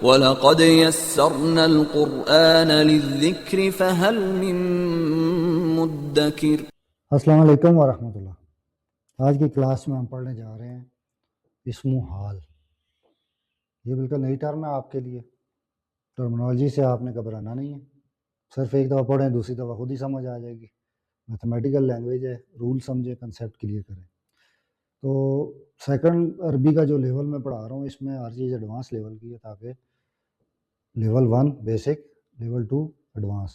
وَلَقَدْ يَسَّرْنَا الْقُرْآنَ لِلذِّكْرِ فَهَلْ مِن مُّدَّكِرٍ۔ السلام علیکم ورحمۃ اللہ۔ آج کی کلاس میں ہم پڑھنے جا رہے ہیں اسم و حال۔ یہ بالکل نئی ٹرم ہے آپ کے لیے، ٹرمنالوجی سے آپ نے گھبرانا نہیں ہے، صرف ایک دفعہ پڑھیں دوسری دفعہ خود ہی سمجھ آ جائے گی۔ میتھمیٹیکل لینگویج ہے، رول سمجھیں، کنسیپٹ کلیئر کریں۔ تو سیکنڈ عربی کا جو لیول میں پڑھا رہا ہوں اس میں ہر چیز ایڈوانس لیول کی ہے، تاکہ لیول 1 بیسک، لیول 2 ایڈوانس۔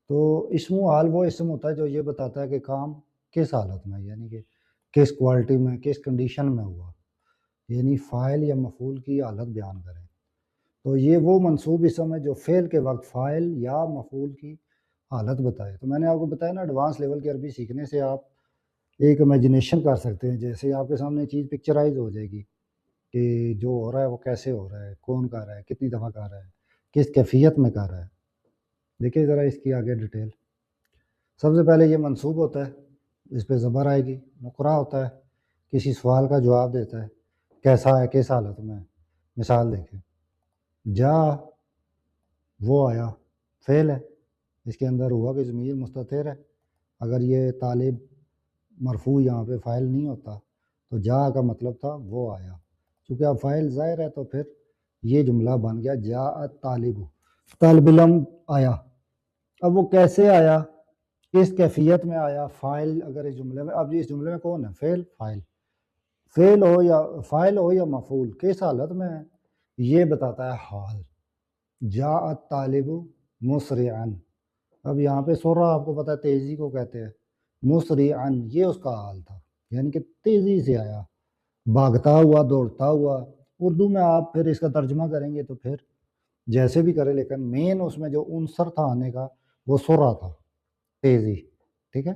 تو اسم و حال وہ اسم ہوتا ہے جو یہ بتاتا ہے کہ کام کس حالت میں، یعنی کہ کس کوالٹی میں، کس کنڈیشن میں ہوا، یعنی فاعل یا مفعول کی حالت بیان کریں۔ تو یہ وہ منصوب اسم ہے جو فعل کے وقت فاعل یا مفعول کی حالت بتائے۔ تو میں نے آپ کو بتایا نا، ایڈوانس لیول کی عربی سیکھنے سے آپ ایک امیجنیشن کر سکتے ہیں، جیسے آپ کے سامنے چیز پکچرائز ہو جائے گی کہ جو ہو رہا ہے وہ کیسے ہو رہا ہے، کون کر رہا ہے، کتنی دفعہ کر رہا ہے، کس کیفیت میں کر رہا ہے۔ دیکھیے ذرا اس کی آگے ڈیٹیل۔ سب سے پہلے یہ منصوب ہوتا ہے، اس پہ زبر آئے گی۔ نقرہ ہوتا ہے، کسی سوال کا جواب دیتا ہے، کیسا ہے، کس حالت میں ہے۔ مثال دیکھیں، جا وہ آیا، فعل ہے، اس کے اندر ہوا کہ ضمیر مستتر ہے۔ اگر یہ طالب مرفوع یہاں پہ فاعل نہیں ہوتا تو جا کا مطلب تھا وہ آیا، چونکہ اب فاعل ظاہر ہے تو پھر یہ جملہ بن گیا جا طالب، طالب علم آیا۔ اب وہ کیسے آیا، کس کیفیت میں آیا، فاعل اگر اس جملے میں، اب اس جملے میں کون ہے، فعل، فعل ہو یا فاعل ہو یا مفعول، کس حالت میں ہے یہ بتاتا ہے حال۔ جا طالب مسرعا، اب یہاں پہ سرعہ آپ کو پتہ ہے تیزی کو کہتے ہیں، مسرعا یہ اس کا حال تھا، یعنی کہ تیزی سے آیا، بھاگتا ہوا، دوڑتا ہوا۔ اردو میں آپ پھر اس کا ترجمہ کریں گے تو پھر جیسے بھی کریں، لیکن مین اس میں جو عنصر تھا آنے کا وہ سرعہ تھا، تیزی، ٹھیک ہے۔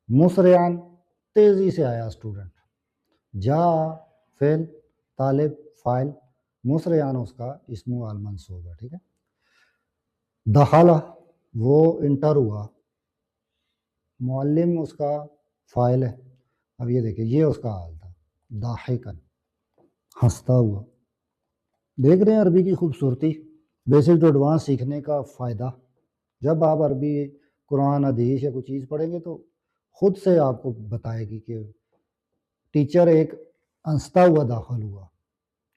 مسرعاً تیزی سے آیا اسٹوڈنٹ۔ جا فعل، طالب فاعل، مسرعاً اس کا اسم و حال منصوب ہے، ٹھیک ہے۔ دخل وہ انٹر ہوا، معلم اس کا فاعل ہے۔ اب یہ دیکھیں یہ اس کا حال تھا، ضاحکاً ہنستا ہوا۔ دیکھ رہے ہیں عربی کی خوبصورتی، بیسک ٹو ایڈوانس سیکھنے کا فائدہ۔ جب آپ عربی قرآن حدیث یا کوئی چیز پڑھیں گے تو خود سے آپ کو بتائے گی کہ ٹیچر ایک ہنستا ہوا داخل ہوا،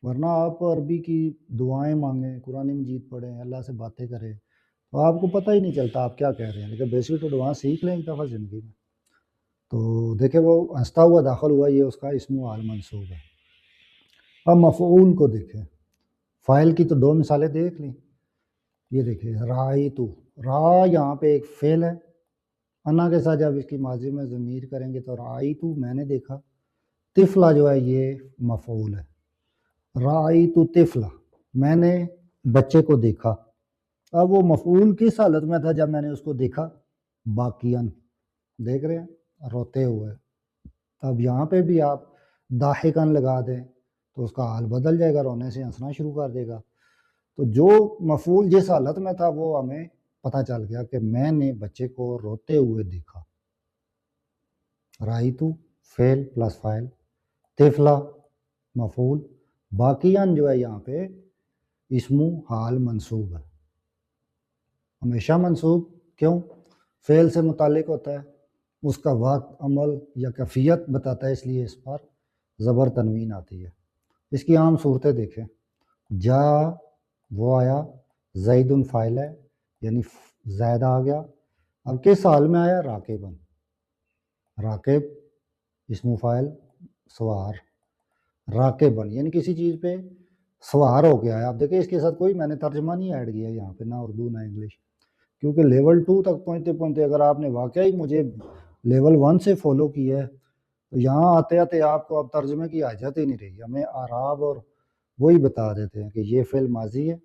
ورنہ آپ عربی کی دعائیں مانگیں، قرآن مجید پڑھیں، اللہ سے باتیں کریں تو آپ کو پتہ ہی نہیں چلتا آپ کیا کہہ رہے ہیں۔ لیکن بیسک ٹو ایڈوانس سیکھ لیں ایک دفعہ زندگی میں تو دیکھیں وہ ہنستا ہوا داخل ہوا، یہ اس کا اسم و حال منصوب ہے۔ اب مفعول کو دیکھیں، فاعل کی تو دو مثالیں دیکھ لیں۔ یہ دیکھیں رأیتو، را یہاں پہ ایک فعل ہے، انا کے ساتھ جب اس کی ماضی میں ضمیر کریں گے تو رأیتو میں نے دیکھا، طفلہ جو ہے یہ مفعول ہے، رأیتو طفلہ میں نے بچے کو دیکھا۔ اب وہ مفعول کس حالت میں تھا جب میں نے اس کو دیکھا، باقیاً، دیکھ رہے ہیں روتے ہوئے۔ اب یہاں پہ بھی آپ ضاحکاً لگا دیں تو اس کا حال بدل جائے گا، رونے سے ہنسنا شروع کر دے گا۔ تو جو مفعول جس حالت میں تھا وہ ہمیں پتہ چل گیا کہ میں نے بچے کو روتے ہوئے دیکھا۔ رأیتو فعل پلس فاعل، طفلہ مفعول، باقیاً جو ہے یہاں پہ اسم و حال منصوب ہے، ہمیشہ منصوب۔ کیوں؟ فعل سے متعلق ہوتا ہے، اس کا وقت، عمل یا کیفیت بتاتا ہے، اس لیے اس پر زبر تنوین آتی ہے۔ اس کی عام صورتیں دیکھیں، جا وہ آیا، زید فاعل ہے یعنی زید آ گیا۔ اب کس حال میں آیا، راکباً، راکب اسم فاعل سوار، راکباً یعنی کسی چیز پہ سوار ہو کے آیا۔ اب دیکھیں اس کے ساتھ کوئی میں نے ترجمہ نہیں ایڈ کیا یہاں پہ، نہ اردو نہ انگلش، کیونکہ لیول 2 تک پہنچتے پہنچتے اگر آپ نے واقعی مجھے لیول 1 سے فالو کیا ہے تو یہاں آتے آتے آپ کو اب ترجمے کی حاجت ہی نہیں رہی۔ ہمیں اعراب اور وہی بتا دیتے ہیں کہ یہ فعل ماضی ہے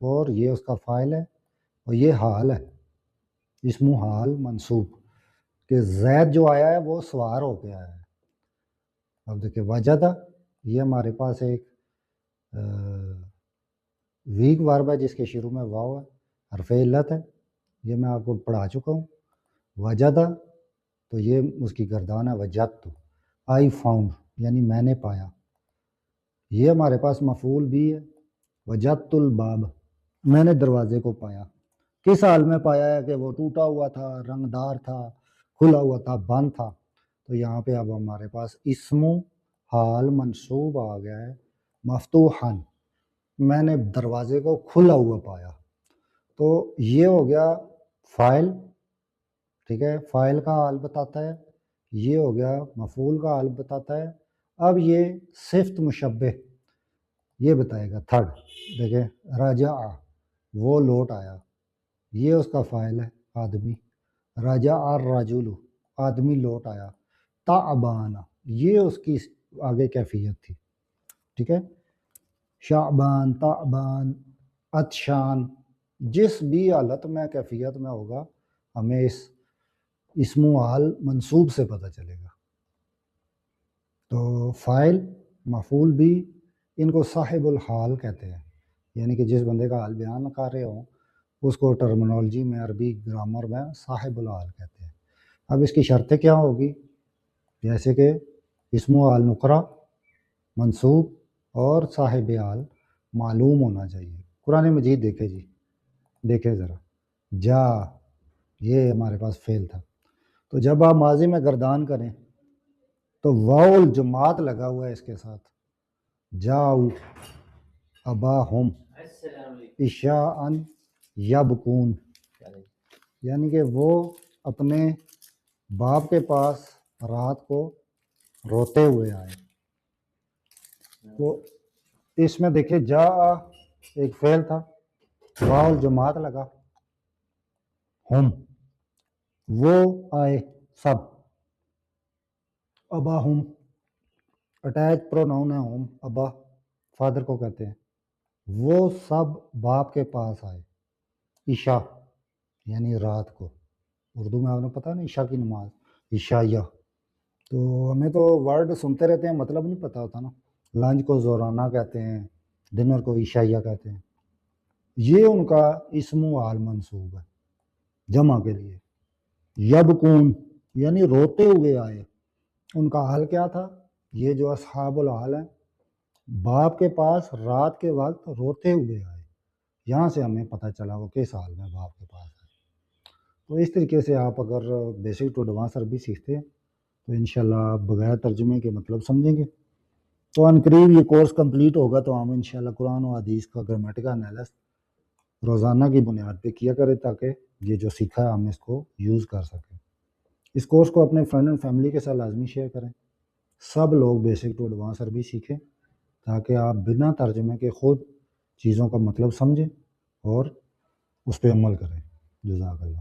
اور یہ اس کا فاعل ہے اور یہ حال ہے، اسم و حال منصوب، کہ زید جو آیا ہے وہ سوار ہو کے آیا ہے۔ اب دیکھیں وجدہ، یہ ہمارے پاس ایک ویک ورب ہے جس کے شروع میں واو ہے، حرف علت ہے، یہ میں آپ کو پڑھا چکا ہوں۔ وجدہ تو یہ اس کی گردان ہے، وجدت، آئی فاؤنڈ یعنی میں نے پایا۔ یہ ہمارے پاس مفعول بھی ہے وجدت الباب، میں نے دروازے کو پایا. کس حال میں پایا ہے؟ کہ وہ ٹوٹا ہوا تھا، رنگ دار تھا، کھلا ہوا تھا، بند تھا. تو یہاں پہ اب ہمارے پاس اسم حال منصوب آ گیا ہے مفتوحاً، میں نے دروازے کو کھلا ہوا پایا. تو یہ ہو گیا فاعل، ٹھیک ہے، فاعل کا حال بتاتا ہے. یہ ہو گیا مفعول کا حال بتاتا ہے. اب یہ صفت مشبہ یہ بتائے گا تھرڈ. دیکھیں رجع، وہ لوٹ آیا، یہ اس کا فاعل ہے آدمی. رجع الرجل، آدمی لوٹ آیا. تعبان، یہ اس کی آگے کیفیت تھی، ٹھیک ہے. شعبان، تعبان، عطشان، جس بھی حالت میں کیفیت میں ہوگا ہمیں اس اسم و حال منصوب سے پتہ چلے گا. تو فاعل مفعول بھی ان کو صاحب الحال کہتے ہیں، یعنی کہ جس بندے کا حال بیان کر رہے ہوں اس کو ٹرمنالوجی میں، عربی گرامر میں صاحب الحال کہتے ہیں. اب اس کی شرطیں کیا ہوگی؟ جیسے کہ اسم و حال نکرہ، منصوب اور صاحب حال معلوم ہونا چاہیے. قرآن مجید دیکھے جی، دیکھے ذرا. جا، یہ ہمارے پاس فعل تھا. تو جب آپ ماضی میں گردان کریں تو واو الجماعت لگا ہوا ہے اس کے ساتھ. جاؤ اباہم عشاء یبکون، یعنی کہ وہ اپنے باپ کے پاس رات کو روتے ہوئے آئے. تو اس میں دیکھیں جا ایک فعل تھا، واو الجماعت لگا، ہم وہ آئے سب. اباہم اٹیچ پروناؤن ہے، ہم ابا فادر کو کہتے ہیں. وہ سب باپ کے پاس آئے. عشاء یعنی رات کو، اردو میں آپ نے پتہ نا عشاء کی نماز عشائیہ. تو ہمیں تو ورڈ سنتے رہتے ہیں، مطلب نہیں پتہ ہوتا نا. لنچ کو زورانہ کہتے ہیں، ڈنر کو عشائیہ کہتے ہیں. یہ ان کا اسم و حال منصوب ہے جمع کے لیے. یبکون یعنی روتے ہوئے آئے. ان کا حال کیا تھا؟ یہ جو اصحاب الحال ہیں باپ کے پاس رات کے وقت روتے ہوئے آئے. یہاں سے ہمیں پتہ چلا وہ کس حال میں باپ کے پاس آئے. تو اس طریقے سے آپ اگر بیسک ٹو ایڈوانس عربی سیکھتے ہیں تو انشاءاللہ آپ بغیر ترجمے کے مطلب سمجھیں گے. تو ان قریب یہ کورس کمپلیٹ ہوگا تو ہم انشاءاللہ قرآن و حدیث کا گرامیٹیکل انالسس روزانہ کی بنیاد پہ کیا کریں تاکہ یہ جو سیکھا ہے ہم اس کو یوز کر سکیں. اس کورس کو اپنے فرینڈ اینڈ فیملی کے ساتھ لازمی شیئر کریں. سب لوگ بیسک ٹو ایڈوانس عربی سیکھیں تاکہ آپ بنا ترجمے کے خود چیزوں کا مطلب سمجھیں اور اس پہ عمل کریں. جزاک اللہ.